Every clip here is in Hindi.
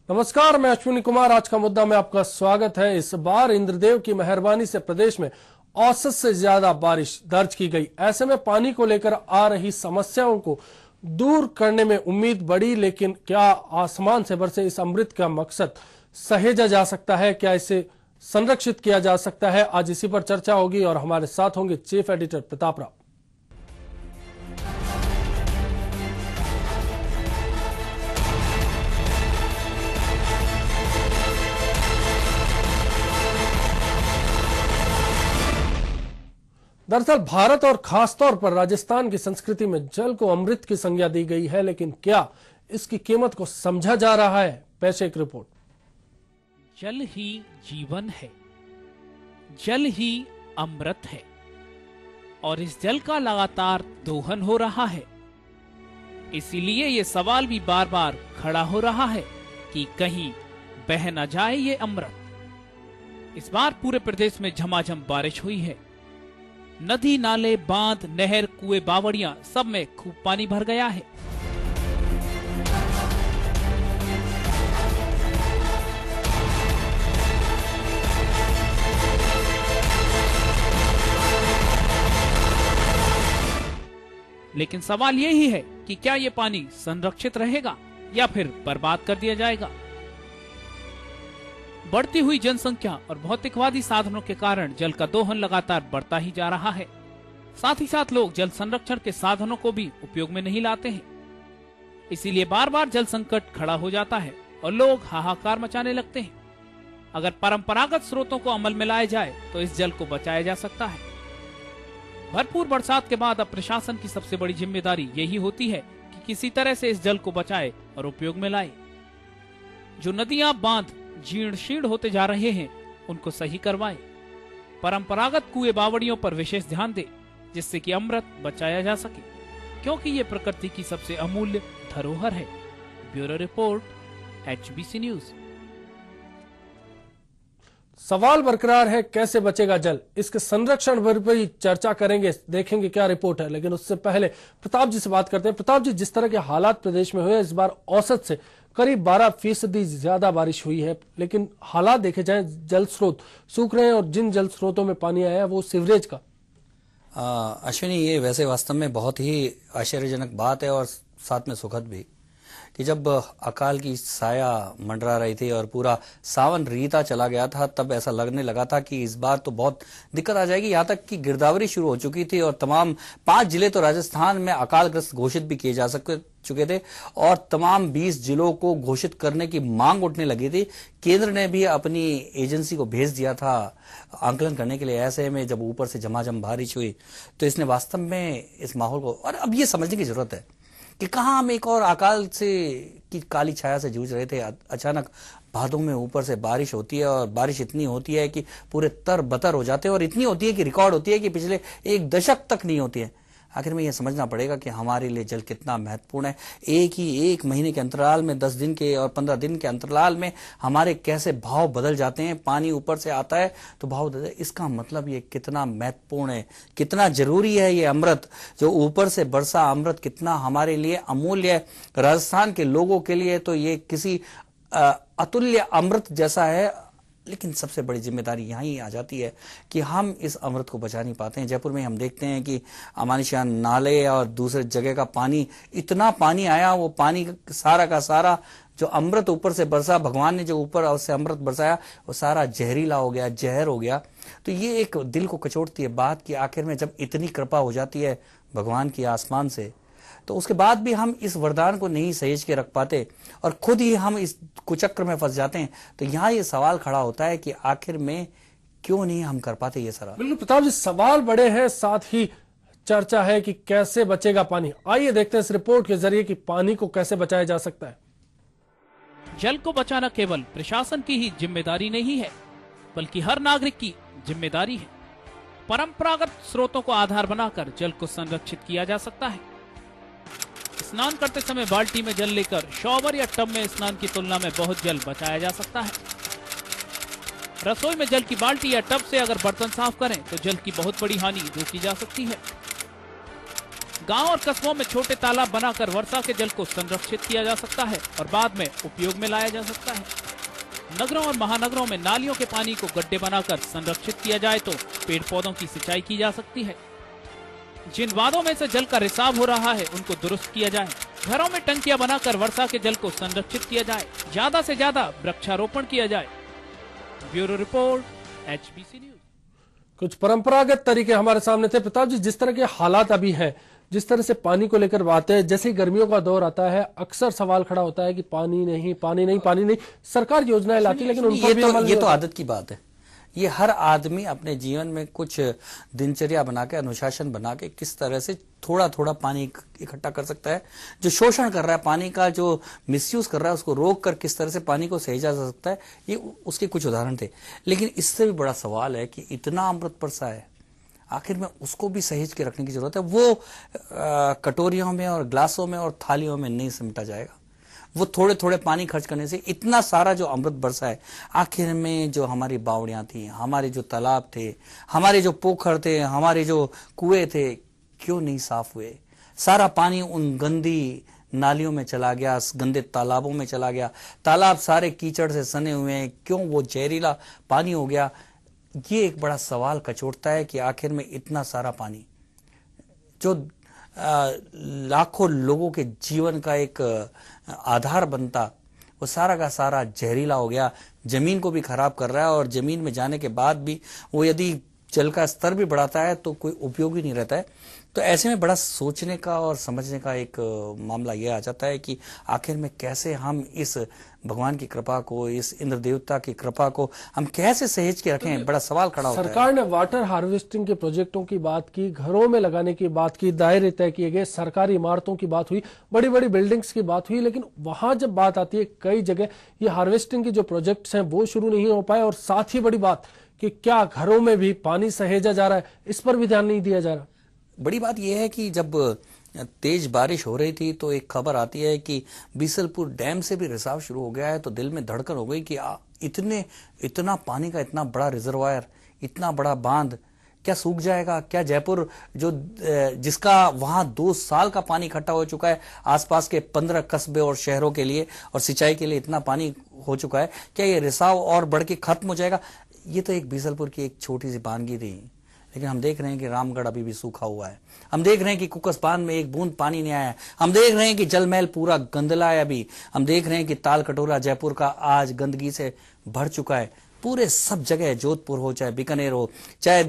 नमस्कार, मैं अश्विनी कुमार। आज का मुद्दा में आपका स्वागत है। इस बार इंद्रदेव की मेहरबानी से प्रदेश में औसत से ज्यादा बारिश दर्ज की गई। ऐसे में पानी को लेकर आ रही समस्याओं को दूर करने में उम्मीद बढ़ी, लेकिन क्या आसमान से बरसे इस अमृत का मकसद सहेजा जा सकता है? क्या इसे संरक्षित किया जा सकता है? आज इसी पर चर्चा होगी और हमारे साथ होंगे चीफ एडिटर प्रताप राव। दरअसल भारत और खासतौर पर राजस्थान की संस्कृति में जल को अमृत की संज्ञा दी गई है, लेकिन क्या इसकी कीमत को समझा जा रहा है? पेश एक रिपोर्ट। जल ही जीवन है, जल ही अमृत है और इस जल का लगातार दोहन हो रहा है। इसीलिए ये सवाल भी बार बार खड़ा हो रहा है कि कहीं बह न जाए ये अमृत। इस बार पूरे प्रदेश में झमाझम बारिश हुई है। नदी, नाले, बांध, नहर, कुएं, बावड़ियां सब में खूब पानी भर गया है। लेकिन सवाल यही है कि क्या ये पानी संरक्षित रहेगा या फिर बर्बाद कर दिया जाएगा। बढ़ती हुई जनसंख्या और भौतिकवादी साधनों के कारण जल का दोहन लगातार बढ़ता ही जा रहा है। साथ ही साथ लोग जल संरक्षण के साधनों को भी उपयोग में नहीं लाते हैं। इसीलिए बार बार जल संकट खड़ा हो जाता है और लोग हाहाकार मचाने लगते हैं। अगर परंपरागत स्रोतों को अमल में लाया जाए तो इस जल को बचाया जा सकता है। भरपूर बरसात के बाद अब प्रशासन की सबसे बड़ी जिम्मेदारी यही होती है कि किसी तरह से इस जल को बचाए और उपयोग में लाए। जो नदियां, बांध जीर्ण शीर्ण होते जा रहे हैं उनको सही करवाएं। परंपरागत कुएं, बावड़ियों पर विशेष ध्यान दे, जिससे कि अमृत बचाया जा सके, क्योंकि ये प्रकृति की सबसे अमूल्य धरोहर है। Bureau report, HBC news. सवाल बरकरार है, कैसे बचेगा जल? इसके संरक्षण पर भी चर्चा करेंगे, देखेंगे क्या रिपोर्ट है। लेकिन उससे पहले प्रताप जी से बात करते हैं। प्रताप जी, जिस तरह के हालात प्रदेश में हुए, इस बार औसत से करीब 12% ज्यादा बारिश हुई है, लेकिन हालात देखे जाएं, जल स्रोत सूख रहे हैं और जिन जल स्रोतों में पानी आया है वो सीवरेज का। अश्विनी, ये वैसे वास्तव में बहुत ही आश्चर्यजनक बात है और साथ में सुखद भी कि जब अकाल की साया मंडरा रही थी और पूरा सावन रीता चला गया था, तब ऐसा लगने लगा था कि इस बार तो बहुत दिक्कत आ जाएगी। यहाँ तक कि गिरदावरी शुरू हो चुकी थी और तमाम 5 जिले तो राजस्थान में अकालग्रस्त घोषित भी किए जा चुके थे और तमाम 20 जिलों को घोषित करने की मांग उठने लगी थी। केंद्र ने भी अपनी एजेंसी को भेज दिया था आंकलन करने के लिए। ऐसे में जब ऊपर से झमाझम बारिश हुई तो इसने वास्तव में इस माहौल को, और अब ये समझने की जरूरत है कि कहां हम एक और अकाल से की काली छाया से जूझ रहे थे। अचानक भादों में ऊपर से बारिश होती है और बारिश इतनी होती है कि पूरे तर बतर हो जाते हैं और इतनी होती है कि रिकॉर्ड होती है कि पिछले 1 दशक तक नहीं होती है। आखिर में यह समझना पड़ेगा कि हमारे लिए जल कितना महत्वपूर्ण है। एक महीने के अंतराल में, 10 दिन के और 15 दिन के अंतराल में हमारे कैसे भाव बदल जाते हैं। पानी ऊपर से आता है तो भाव बदल, इसका मतलब ये कितना महत्वपूर्ण है, कितना जरूरी है। ये अमृत जो ऊपर से बरसा अमृत कितना हमारे लिए अमूल्य है। राजस्थान के लोगों के लिए तो ये किसी अतुल्य अमृत जैसा है। लेकिन सबसे बड़ी जिम्मेदारी यहाँ ही आ जाती है कि हम इस अमृत को बचा नहीं पाते हैं। जयपुर में हम देखते हैं कि अमानिशा नाले और दूसरे जगह का पानी, इतना पानी आया, वो पानी सारा का सारा जो अमृत ऊपर से बरसा, भगवान ने जो ऊपर से अमृत बरसाया, वो सारा जहरीला हो गया, जहर हो गया। तो ये एक दिल को कचोटती है बात कि आखिर में जब इतनी कृपा हो जाती है भगवान की आसमान से, तो उसके बाद भी हम इस वरदान को नहीं सहेज के रख पाते और खुद ही हम इस कुचक्र में फंस जाते हैं। तो यहाँ ये सवाल खड़ा होता है कि आखिर में क्यों नहीं हम कर पाते ये सारा। बिल्कुल प्रताप जी, सवाल बड़े हैं, साथ ही चर्चा है कि कैसे बचेगा पानी। आइए देखते हैं इस रिपोर्ट के जरिए कि पानी को कैसे बचाया जा सकता है। जल को बचाना केवल प्रशासन की ही जिम्मेदारी नहीं है, बल्कि हर नागरिक की जिम्मेदारी है। परंपरागत स्रोतों को आधार बनाकर जल को संरक्षित किया जा सकता है। स्नान करते समय बाल्टी में जल लेकर शॉवर या टब में स्नान की तुलना में बहुत जल बचाया जा सकता है। रसोई में जल की बाल्टी या टब से अगर बर्तन साफ करें तो जल की बहुत बड़ी हानि रोकी जा सकती है। गांव और कस्बों में छोटे तालाब बनाकर वर्षा के जल को संरक्षित किया जा सकता है और बाद में उपयोग में लाया जा सकता है। नगरों और महानगरों में नालियों के पानी को गड्ढे बनाकर संरक्षित किया जाए तो पेड़ पौधों की सिंचाई की जा सकती है। जिन वादों में से जल का रिसाव हो रहा है उनको दुरुस्त किया जाए। घरों में टंकियां बनाकर वर्षा के जल को संरक्षित किया जाए। ज्यादा से ज्यादा वृक्षारोपण किया जाए। Bureau report, HBC news. कुछ परंपरागत तरीके हमारे सामने थे। प्रताप जी, जिस तरह के हालात अभी हैं, जिस तरह से पानी को लेकर बातें हैं, जैसे ही गर्मियों का दौर आता है अक्सर सवाल खड़ा होता है कि पानी नहीं, पानी नहीं, पानी नहीं। सरकार योजनाएं लाती है लेकिन उन पर भी अमल नहीं होता। ये तो आदत की बात है। ये हर आदमी अपने जीवन में कुछ दिनचर्या बना के, अनुशासन बना के किस तरह से थोड़ा थोड़ा पानी इकट्ठा कर सकता है। जो शोषण कर रहा है पानी का, जो मिसयूज कर रहा है, उसको रोक कर किस तरह से पानी को सहेजा जा सकता है, ये उसके कुछ उदाहरण थे। लेकिन इससे भी बड़ा सवाल है कि इतना अमृत बरसा है, आखिर में उसको भी सहेज के रखने की जरूरत है। वो कटोरियों में और ग्लासों में और थालियों में नहीं सिमटा जाएगा। वो थोड़े थोड़े पानी खर्च करने से इतना सारा जो अमृत बरसा है, आखिर में जो हमारी बावड़ियां थी, हमारे जो तालाब थे, हमारे जो पोखर थे, हमारे जो कुएं थे, क्यों नहीं साफ हुए? सारा पानी उन गंदी नालियों में चला गया, गंदे तालाबों में चला गया। तालाब सारे कीचड़ से सने हुए हैं, क्यों वो जहरीला पानी हो गया? ये एक बड़ा सवाल कचोटता है कि आखिर में इतना सारा पानी जो लाखों लोगों के जीवन का एक आधार बनता, वो सारा का सारा जहरीला हो गया, जमीन को भी खराब कर रहा है। और जमीन में जाने के बाद भी वो यदि जल का स्तर भी बढ़ाता है तो कोई उपयोग ही नहीं रहता है। तो ऐसे में बड़ा सोचने का और समझने का एक मामला यह आ जाता है कि आखिर में कैसे हम इस भगवान की कृपा को, इस इंद्र देवता की कृपा को हम कैसे सहेज के रखें, बड़ा सवाल खड़ा होता है। सरकार ने वाटर हार्वेस्टिंग के प्रोजेक्टों की बात की, घरों में लगाने की बात की, दायरे तय किए गए, सरकारी इमारतों की बात हुई, बड़ी बड़ी बिल्डिंग्स की बात हुई। लेकिन वहां जब बात आती है, कई जगह ये हार्वेस्टिंग के जो प्रोजेक्ट्स हैं वो शुरू नहीं हो पाए। और साथ ही बड़ी बात कि क्या घरों में भी पानी सहेजा जा रहा है, इस पर भी ध्यान नहीं दिया जा रहा। बड़ी बात यह है कि जब तेज बारिश हो रही थी तो एक खबर आती है कि बीसलपुर डैम से भी रिसाव शुरू हो गया है। तो दिल में धड़कन हो गई कि इतना पानी का इतना बड़ा रिजर्वायर, इतना बड़ा बांध क्या सूख जाएगा? क्या जयपुर जिसका वहां 2 साल का पानी इकट्ठा हो चुका है, आसपास के 15 कस्बे और शहरों के लिए और सिंचाई के लिए इतना पानी हो चुका है, क्या ये रिसाव और बढ़ के खत्म हो जाएगा? ये तो एक बीसलपुर की एक छोटी सी बानगी थी, लेकिन हम देख रहे हैं कि रामगढ़ अभी भी सूखा हुआ है। हम देख रहे हैं कि कुकस बांध में एक बूंद पानी नहीं आया है। हम देख रहे हैं कि जल महल पूरा गंदला है अभी। हम देख रहे हैं कि ताल कटोरा जयपुर का आज गंदगी से भर चुका है। पूरे सब जगह, जोधपुर हो चाहे बीकानेर हो चाहे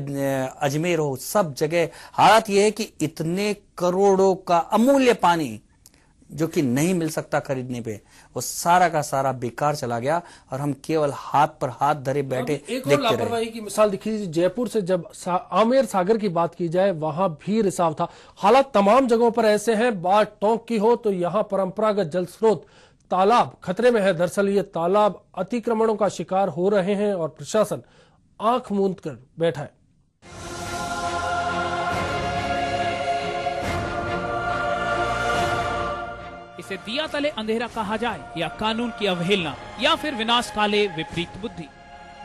अजमेर हो, सब जगह हालात ये है कि इतने करोड़ों का अमूल्य पानी जो कि नहीं मिल सकता खरीदने पे, वो सारा का सारा बेकार चला गया और हम केवल हाथ पर हाथ धरे बैठे एक और लापरवाही की मिसाल दिखी। जयपुर से जब आमेर सागर की बात की जाए, वहां भी रिसाव था। हालात तमाम जगहों पर ऐसे हैं। बात टोंक की हो तो यहां परंपरागत जल स्रोत तालाब खतरे में है। दरअसल ये तालाब अतिक्रमणों का शिकार हो रहे हैं और प्रशासन आंख मूंद कर बैठा है। इसे दिया तले अंधेरा कहा जाए या कानून की अवहेलना या फिर विनाश काले विपरीत बुद्धि।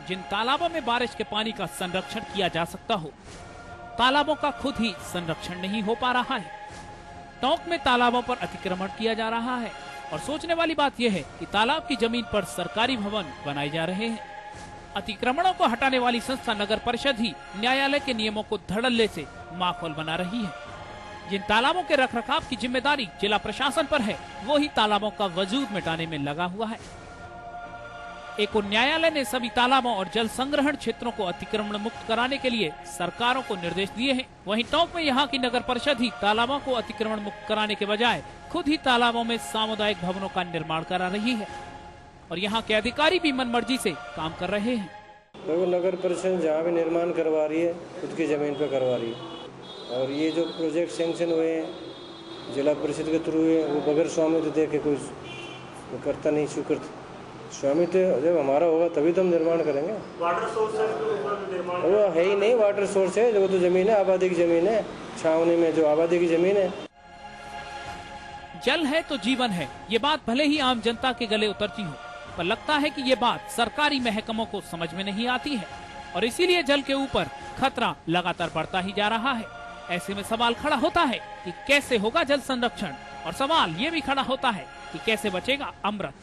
जिन तालाबों में बारिश के पानी का संरक्षण किया जा सकता हो, तालाबों का खुद ही संरक्षण नहीं हो पा रहा है। टोंक में तालाबों पर अतिक्रमण किया जा रहा है और सोचने वाली बात यह है कि तालाब की जमीन पर सरकारी भवन बनाए जा रहे हैं। अतिक्रमणों को हटाने वाली संस्था नगर परिषद ही न्यायालय के नियमों को धड़ल्ले से माखौल बना रही है। जिन तालाबों के रखरखाव की जिम्मेदारी जिला प्रशासन पर है, वो ही तालाबों का वजूद मिटाने में लगा हुआ है। एक और न्यायालय ने सभी तालाबों और जल संग्रहण क्षेत्रों को अतिक्रमण मुक्त कराने के लिए सरकारों को निर्देश दिए हैं। वहीं टोंक में यहाँ की नगर परिषद ही तालाबों को अतिक्रमण मुक्त कराने के बजाय खुद ही तालाबों में सामुदायिक भवनों का निर्माण करा रही है और यहाँ के अधिकारी भी मनमर्जी से काम कर रहे हैं। तो नगर परिषद जहाँ भी निर्माण करवा रही है, खुद की जमीन पर करवा रही है। और ये जो प्रोजेक्ट सैंक्शन हुए हैं जिला परिषद के थ्रू हुए, वो बगैर स्वामित्व दे के कोई करता नहीं, स्वीकृत स्वामित्व जब हमारा होगा तभी तो हम निर्माण करेंगे। वाटर सोर्स है तो वो है ही नहीं, वाटर सोर्स है जो तो जमीन है, आबादी की जमीन है, छावनी में जो आबादी की जमीन है। जल है तो जीवन है, ये बात भले ही आम जनता के गले उतरती हो, पर लगता है कि ये बात सरकारी महकमों को समझ में नहीं आती है और इसीलिए जल के ऊपर खतरा लगातार बढ़ता ही जा रहा है। ऐसे में सवाल खड़ा होता है कि कैसे होगा जल संरक्षण, और सवाल ये भी खड़ा होता है कि कैसे बचेगा अमृत।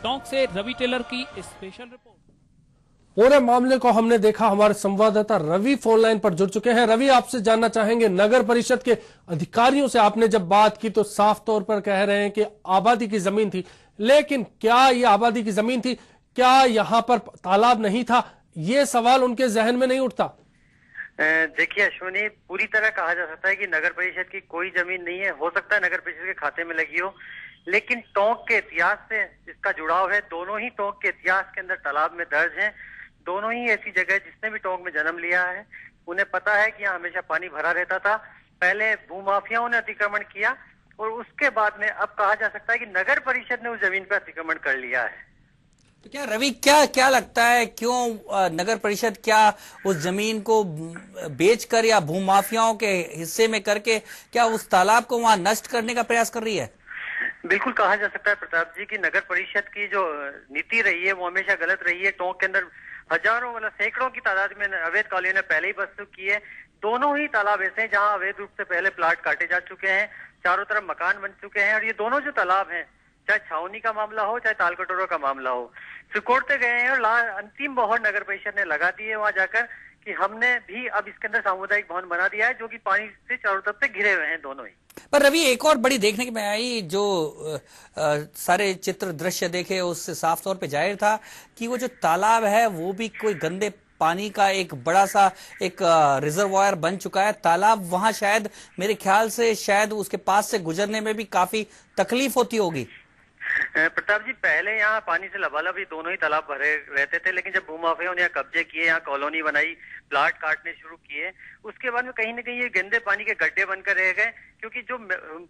टोंक से रवि टेलर की स्पेशल रिपोर्ट। पूरे मामले को हमने देखा, हमारे संवाददाता रवि फोन लाइन पर जुड़ चुके हैं। रवि, आपसे जानना चाहेंगे, नगर परिषद के अधिकारियों से आपने जब बात की तो साफ तौर पर कह रहे हैं कि आबादी की जमीन थी, लेकिन क्या ये आबादी की जमीन थी? क्या यहाँ पर तालाब नहीं था? ये सवाल उनके जहन में नहीं उठता? देखिए अश्विनी, पूरी तरह कहा जा सकता है कि नगर परिषद की कोई जमीन नहीं है। हो सकता है नगर परिषद के खाते में लगी हो, लेकिन टोंक के इतिहास से इसका जुड़ाव है। दोनों ही टोंक के इतिहास के अंदर तालाब में दर्ज हैं। दोनों ही ऐसी जगह जिसने भी टोंक में जन्म लिया है उन्हें पता है कि यहाँ हमेशा पानी भरा रहता था। पहले भूमाफियाओं ने अतिक्रमण किया और उसके बाद में अब कहा जा सकता है कि नगर परिषद ने उस जमीन पर अतिक्रमण कर लिया है। तो क्या रवि, क्या लगता है, क्यों नगर परिषद क्या उस जमीन को बेचकर या भूमाफियाओं के हिस्से में करके क्या उस तालाब को वहां नष्ट करने का प्रयास कर रही है? बिल्कुल कहा जा सकता है प्रताप जी की नगर परिषद की जो नीति रही है वो हमेशा गलत रही है। टोंक के अंदर हजारों मतलब सैकड़ों की तादाद में अवैध कॉलोनी ने पहले ही बस की है। दोनों ही तालाब ऐसे हैं जहां अवैध रूप से पहले प्लाट काटे जा चुके हैं, चारों तरफ मकान बन चुके हैं। और ये दोनों जो तालाब हैं, चाहे छावनी का मामला हो चाहे ताल कटोरा का मामला हो, सिकोड़ते गए हैं और अंतिम मोहर नगर परिषद ने लगा दी है वहां जाकर कि हमने भी अब इसके अंदर सामुदायिक भवन बना दिया है जो कि पानी से चारों तरफ से घिरे हुए हैं दोनों ही। पर रवि, एक और बड़ी देखने में आई, जो सारे चित्र दृश्य देखे उससे साफ तौर पे जाहिर था कि वो जो तालाब है वो भी कोई गंदे पानी का एक बड़ा सा एक रिजर्वायर बन चुका है। तालाब वहां शायद मेरे ख्याल से शायद उसके पास से गुजरने में भी काफी तकलीफ होती होगी। प्रताप जी, पहले यहाँ पानी से लबालब ही दोनों ही तालाब भरे रहते थे, लेकिन जब भूमाफियाओं ने यहाँ कब्जे किए, यहाँ कॉलोनी बनाई, प्लाट काटने शुरू किए, उसके बाद में कहीं न कहीं ये गंदे पानी के गड्ढे बनकर रह गए। क्योंकि जो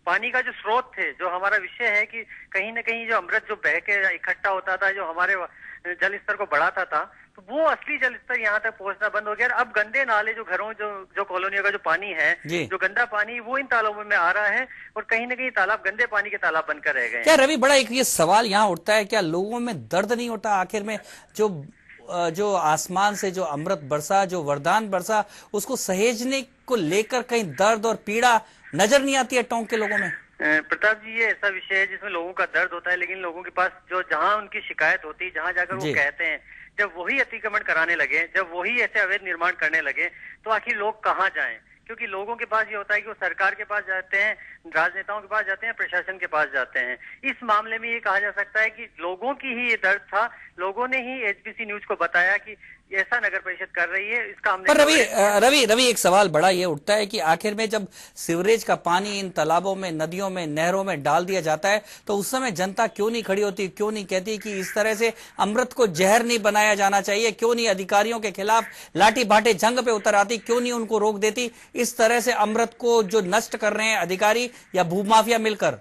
पानी का जो स्रोत थे, जो हमारा विषय है कि कहीं न कहीं जो अमृत जो बह के इकट्ठा होता था, जो हमारे जल स्तर को बढ़ाता था, तो वो असली जल स्तर यहाँ तक पहुंचना बंद हो गया। अब गंदे नाले जो घरों जो कॉलोनियों का जो पानी है, जो गंदा पानी, वो इन तालाबों में आ रहा है और कहीं न कहीं तालाब गंदे पानी के तालाब बनकर रह गए। क्या रवि, बड़ा एक ये सवाल यहाँ उठता है, क्या लोगों में दर्द नहीं होता आखिर में? जो आसमान से जो अमृत बरसा, जो वरदान बरसा, उसको सहेजने को लेकर कहीं दर्द और पीड़ा नजर नहीं आती है टोंक के लोगों में? प्रताप जी, ये ऐसा विषय है जिसमें लोगों का दर्द होता है, लेकिन लोगों के पास जो जहां उनकी शिकायत होती है, जहां जाकर वो कहते हैं, जब वही अतिक्रमण कराने लगे, जब वही ऐसे अवैध निर्माण करने लगे, तो आखिर लोग कहाँ जाएं? क्योंकि लोगों के पास ये होता है कि वो सरकार के पास जाते हैं, राजनेताओं के पास जाते हैं, प्रशासन के पास जाते हैं। इस मामले में ये कहा जा सकता है कि लोगों की ही ये दर्द था। लोगों ने ही एचबीसी न्यूज को बताया कि ऐसा नगर परिषद कर रही है, इसका हमने। पर रवि एक सवाल बड़ा ये उठता है कि आखिर में जब सीवरेज का पानी इन तालाबों में, नदियों में, नहरों में डाल दिया जाता है, तो उस समय जनता क्यों नहीं खड़ी होती, क्यों नहीं कहती कि इस तरह से अमृत को जहर नहीं बनाया जाना चाहिए? क्यों नहीं अधिकारियों के खिलाफ लाठी भाटे जंग पे उतर आती? क्यों नहीं उनको रोक देती इस तरह से अमृत को जो नष्ट कर रहे हैं अधिकारी या भूमाफिया मिलकर?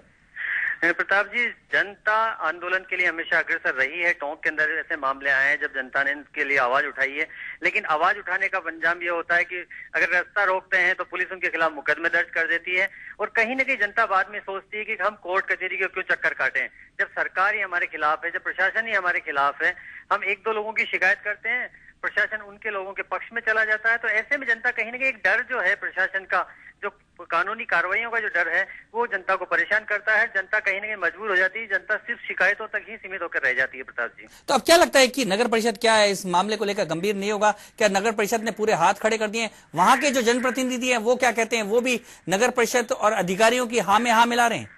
प्रताप जी, जनता आंदोलन के लिए हमेशा अग्रसर रही है। टोंक के अंदर ऐसे मामले आए हैं जब जनता ने इनके लिए आवाज उठाई है, लेकिन आवाज उठाने का अंजाम ये होता है कि अगर रास्ता रोकते हैं तो पुलिस उनके खिलाफ मुकदमे दर्ज कर देती है और कहीं न कहीं जनता बाद में सोचती है कि हम कोर्ट कचहरी के क्यों चक्कर काटें, जब सरकार ही हमारे खिलाफ है, जब प्रशासन ही हमारे खिलाफ है। हम एक दो लोगों की शिकायत करते हैं, प्रशासन उनके लोगों के पक्ष में चला जाता है, तो ऐसे में जनता कहीं न कहीं एक डर जो है प्रशासन का, जो कानूनी कार्रवाइयों का जो डर है, वो जनता को परेशान करता है। जनता कहीं न कहीं मजबूर हो जाती है, जनता सिर्फ शिकायतों तक ही सीमित होकर रह जाती है। प्रताप जी, तो अब क्या लगता है कि नगर परिषद क्या है इस मामले को लेकर गंभीर नहीं होगा? क्या नगर परिषद ने पूरे हाथ खड़े कर दिए? वहां के जो जनप्रतिनिधि हैं वो क्या कहते हैं? वो भी नगर परिषद और अधिकारियों की हाँ में हाँ मिला रहे हैं?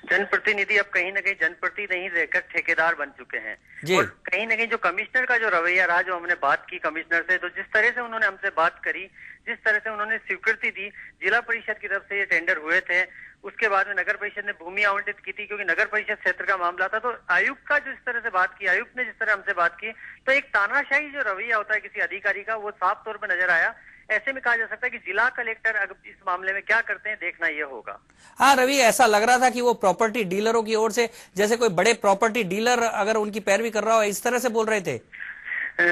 जनप्रतिनिधि अब कहीं न कहीं जनप्रतिनिधि नहीं रहकर ठेकेदार बन चुके हैं और कहीं न कहीं जो कमिश्नर का जो रवैया रहा, जो हमने बात की कमिश्नर से, तो जिस तरह से उन्होंने हमसे बात करी, जिस तरह से उन्होंने स्वीकृति दी, जिला परिषद की तरफ से ये टेंडर हुए थे, उसके बाद में नगर परिषद ने भूमि आवंटित की थी क्योंकि नगर परिषद क्षेत्र का मामला था, तो आयुक्त का जिस तरह से बात की, आयुक्त ने जिस तरह हमसे बात की, तो एक तानाशाही जो रवैया होता है किसी अधिकारी का, वो साफ तौर पर नजर आया। ऐसे में कहा जा सकता है कि जिला कलेक्टर अगर इस मामले में क्या करते हैं देखना ये होगा। हाँ रवि, ऐसा लग रहा था कि वो प्रॉपर्टी डीलरों की ओर से, जैसे कोई बड़े प्रॉपर्टी डीलर अगर उनकी पैरवी कर रहा हो, इस तरह से बोल रहे थे।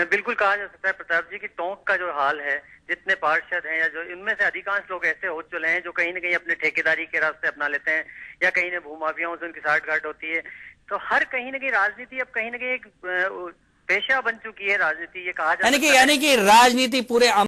बिल्कुल कहा जा सकता है प्रताप जी की टोंक का जो हाल है, जितने पार्षद हैं या जो इनमें से अधिकांश लोग ऐसे हो चुके हैं जो कहीं न कहीं अपने ठेकेदारी के रास्ते अपना लेते हैं या कहीं न भूमाफियाओं से उनकी साठगांठ होती है, तो हर कहीं न कहीं राजनीति अब कहीं न कहीं एक पेशा बन चुकी है। राजनीति ये कहा जाता है, यानी कि राजनीति पूरे